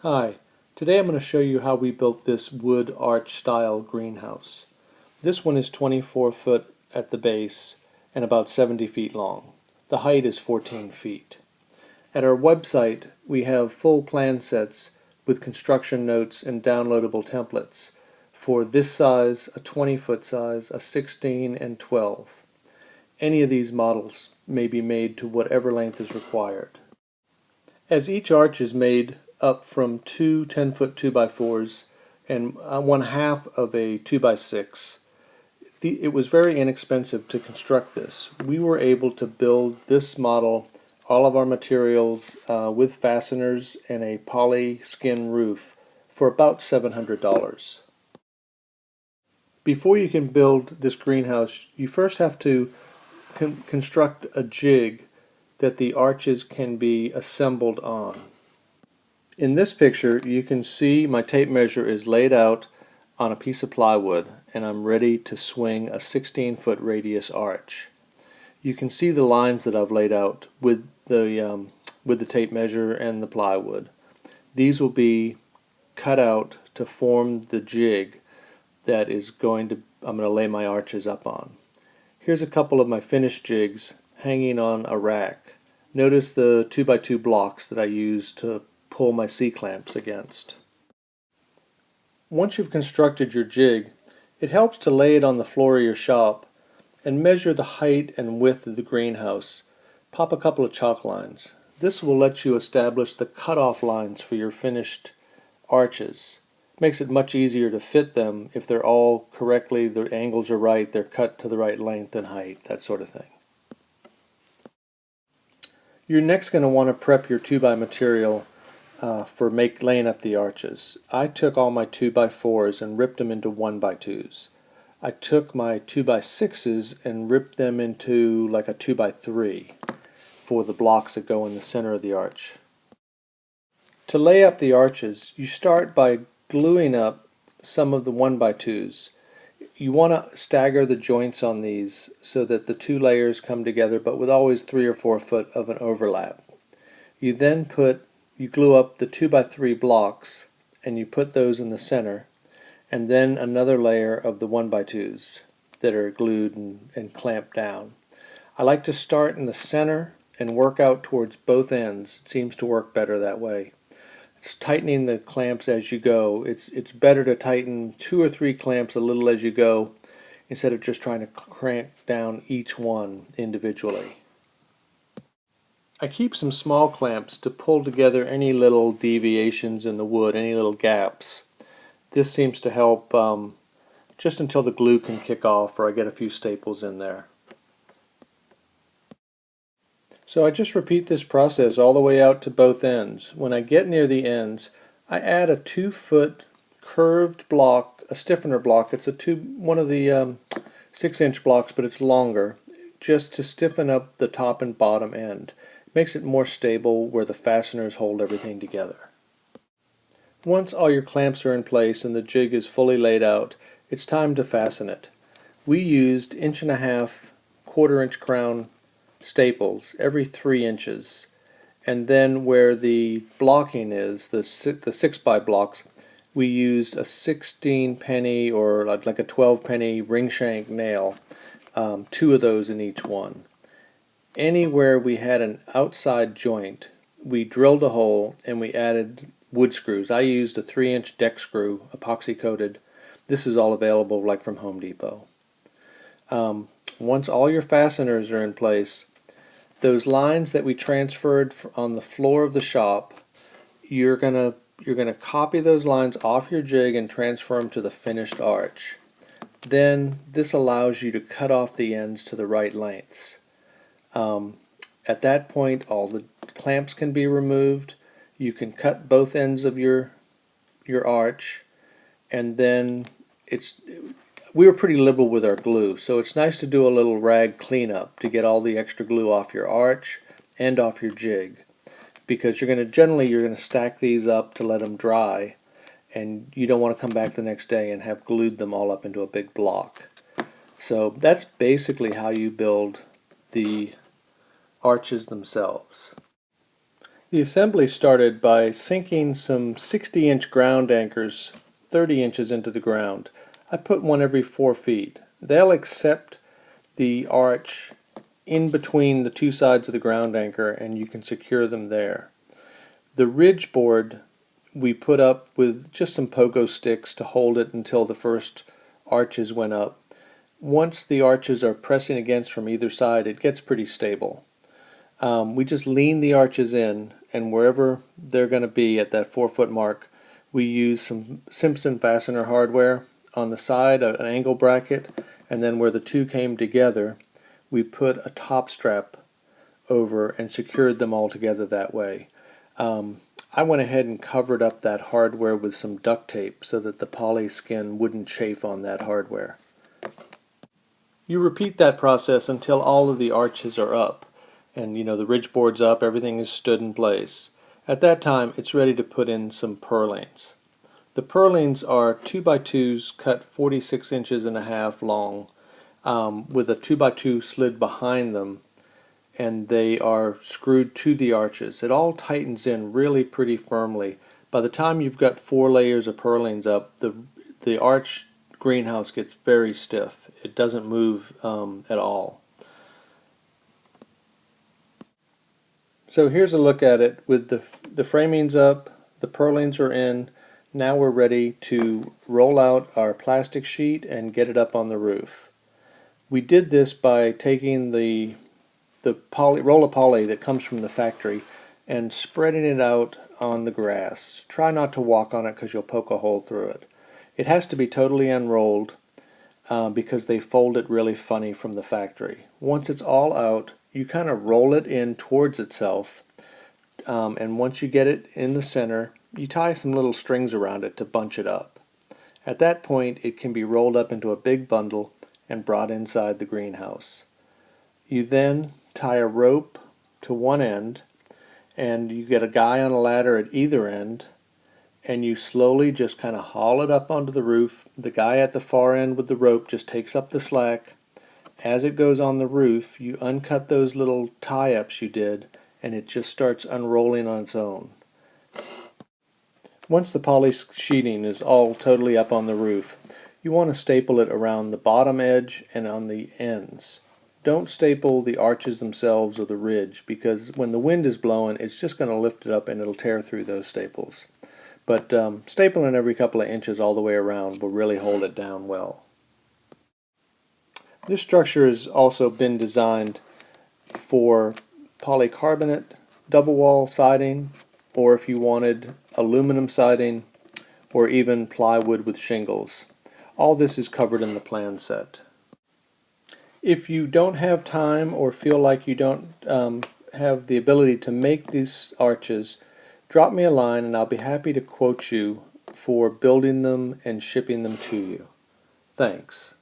Hi, today I'm going to show you how we built this wood arch style greenhouse. This one is 24 foot at the base and about 70 feet long. The height is 14 feet. At our website we have full plan sets with construction notes and downloadable templates for this size, a 20-foot size, a 16 and 12. Any of these models may be made to whatever length is required. As each arch is made up from two 10-foot 2x4s and one half of a 2x6, it was very inexpensive to construct this. We were able to build this model, all of our materials with fasteners and a poly skin roof for about $700. Before you can build this greenhouse, you first have to construct a jig that the arches can be assembled on. In this picture you can see my tape measure is laid out on a piece of plywood and I'm ready to swing a 16-foot radius arch. You can see the lines that I've laid out with the tape measure and the plywood. These will be cut out to form the jig that I'm going to lay my arches up on. Here's a couple of my finished jigs hanging on a rack. Notice the 2x2 blocks that I used to pull my C-clamps against. Once you've constructed your jig, it helps to lay it on the floor of your shop and measure the height and width of the greenhouse. Pop a couple of chalk lines. This will let you establish the cutoff lines for your finished arches. It makes it much easier to fit them if they're all correctly, the angles are right, they're cut to the right length and height, that sort of thing. You're next going to want to prep your 2x material for laying up the arches. I took all my 2x4s and ripped them into 1x2s. I took my 2x6s and ripped them into like a 2x3 for the blocks that go in the center of the arch. To lay up the arches, you start by gluing up some of the 1x2s. You want to stagger the joints on these so that the two layers come together, but with always 3 or 4 foot of an overlap. You then glue up the 2x3 blocks and you put those in the center, and then another layer of the 1x2s that are glued and clamped down. I like to start in the center and work out towards both ends. It seems to work better that way. It's tightening the clamps as you go. It's better to tighten 2 or 3 clamps a little as you go instead of just trying to crank down each one individually. I keep some small clamps to pull together any little deviations in the wood, any little gaps. This seems to help just until the glue can kick off or I get a few staples in there. So I just repeat this process all the way out to both ends. When I get near the ends, I add a 2-foot curved block, a stiffener block. It's one of the 6-inch blocks, but it's longer, just to stiffen up the top and bottom end. It makes it more stable where the fasteners hold everything together. Once all your clamps are in place and the jig is fully laid out, it's time to fasten it. We used 1.5-inch, 1/4-inch crown staples every 3 inches, and then where the blocking is, the 6x blocks, we used a 16 penny or like a 12 penny ring shank nail, 2 of those in each one. Anywhere we had an outside joint, we drilled a hole and we added wood screws. I used a 3-inch deck screw, epoxy coated. This is all available like from Home Depot. Once all your fasteners are in place, those lines that we transferred on the floor of the shop, you're gonna copy those lines off your jig and transfer them to the finished arch. Then this allows you to cut off the ends to the right lengths. At that point, all the clamps can be removed. You can cut both ends of your arch, and then we were pretty liberal with our glue, so it's nice to do a little rag cleanup to get all the extra glue off your arch and off your jig, because you're going to stack these up to let them dry, and you don't want to come back the next day and have glued them all up into a big block. So that's basically how you build the arches themselves. The assembly started by sinking some 60-inch ground anchors 30 inches into the ground. I put one every 4 feet. They'll accept the arch in between the two sides of the ground anchor, and you can secure them there. The ridge board we put up with just some pogo sticks to hold it until the first arches went up. Once the arches are pressing against from either side, it gets pretty stable. We just lean the arches in, and wherever they're going to be at that 4-foot mark, we use some Simpson fastener hardware on the side, an angle bracket, and then where the two came together, we put a top strap over and secured them all together that way. I went ahead and covered up that hardware with some duct tape so that the poly skin wouldn't chafe on that hardware. You repeat that process until all of the arches are up. And the ridge board's up, everything is stood in place. At that time, it's ready to put in some purlins. The purlins are 2x2s cut 46 inches and a half long with a 2x2 slid behind them, and they are screwed to the arches. It all tightens in really pretty firmly. By the time you've got 4 layers of purlins up, the arch greenhouse gets very stiff. It doesn't move at all. So here's a look at it with the framing's up, the purlins are in. Now we're ready to roll out our plastic sheet and get it up on the roof. We did this by taking the roll of poly that comes from the factory and spreading it out on the grass. Try not to walk on it because you'll poke a hole through it. It has to be totally unrolled because they fold it really funny from the factory. Once it's all out, you kind of roll it in towards itself, and once you get it in the center, you tie some little strings around it to bunch it up. At that point, it can be rolled up into a big bundle and brought inside the greenhouse. You then tie a rope to one end, and you get a guy on a ladder at either end, and you slowly just kind of haul it up onto the roof. The guy at the far end with the rope just takes up the slack. As it goes on the roof, you uncut those little tie-ups you did, and it just starts unrolling on its own. Once the poly sheeting is all totally up on the roof, you want to staple it around the bottom edge and on the ends. Don't staple the arches themselves or the ridge, because when the wind is blowing, it's just going to lift it up and it'll tear through those staples. But stapling every couple of inches all the way around will really hold it down well. This structure has also been designed for polycarbonate double wall siding, or if you wanted aluminum siding, or even plywood with shingles. All this is covered in the plan set. If you don't have time or feel like you don't have the ability to make these arches, drop me a line and I'll be happy to quote you for building them and shipping them to you. Thanks.